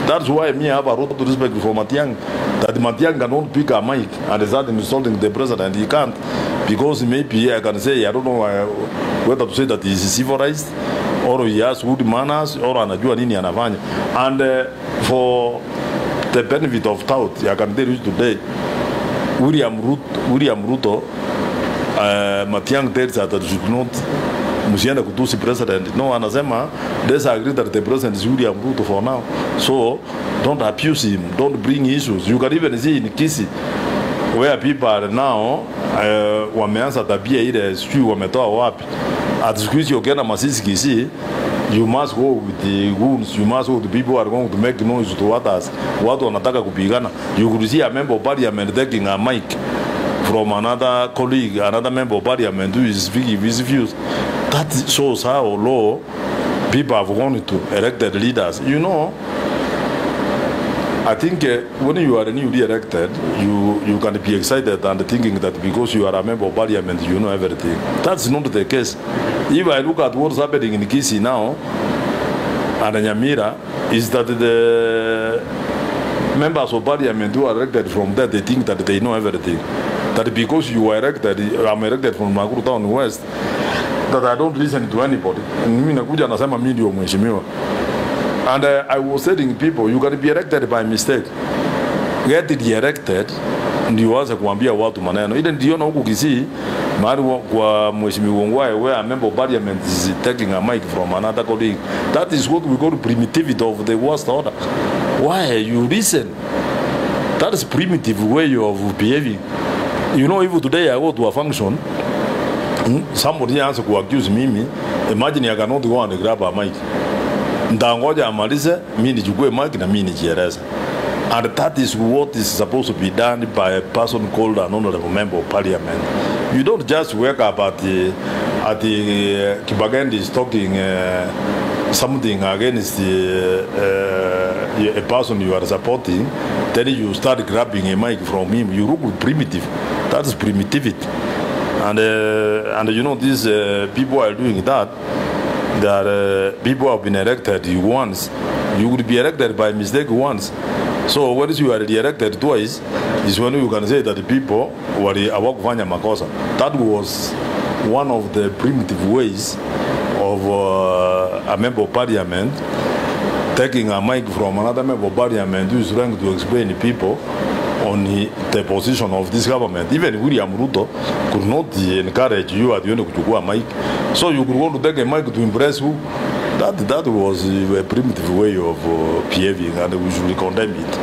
That's why me I have a lot of respect for Matiang. That Matiang cannot pick a mic and start insulting the president. He can't, because maybe I can say, I don't know whether to say that he is civilized or he has good manners or anajua nini anafanya. And for the benefit of doubt, I can tell you today, William Ruto, Matiang tells that should not Musiana kutusi president. No, anasema they agree that the president is William Ruto for now. So don't abuse him. Don't bring issues. You can even see in Kisii where people are now wameanza tabia ile sijui wametoa wapi. At Kisii ukienda Masisi Kisii, you must go with the goons. You must go with the people who are going to make noise to others. Watu wanataka kupigana. You could see a member of parliament taking a mic from another colleague, another member of parliament who is speaking his views. That shows how low people have wanted to elected leaders. You know, I think when you are newly elected, you can be excited and thinking that because you are a member of parliament, you know everything. That's not the case. If I look at what's happening in Kisii now and Nyamira, is that the members of parliament who are elected from there, they think that they know everything. That because you are elected, I'm elected from Nakuru Town West, that I don't listen to anybody. And I was telling people, you can be elected by mistake. Get elected, ndio waanze kuambia watu maneno. Ile ndio na huku Kisii, mahali kwa mheshimiwa Ngwae, where a member of parliament is taking a mic from another colleague. That is what we call primitivity of the worst order. Why you listen? That is primitive way of behaving. You know, even today I go to a function, somebody has to accuse me. Imagine I cannot go and grab a mic. Ndangoja amalize, mimi nichukue mic na mimi nijieleze. And that is what is supposed to be done by a person called an honorable member of parliament. You don't just wake up at the Kibagendi talking something against a person you are supporting, then you start grabbing a mic from him. You look primitive. That is primitivity. And you know, these people are doing that. That people have been elected once. You would be elected by mistake once. So once you are elected twice, is when you can say that the people were awakufanya makosa. That was one of the primitive ways of a member of parliament taking a mic from another member of parliament who is trying to explain to people on the position of this government. Even William Ruto could not encourage you at the end of kuchukua mic. So you could want to take a mic to impress who? That was a primitive way of behaving, and we should condemn it.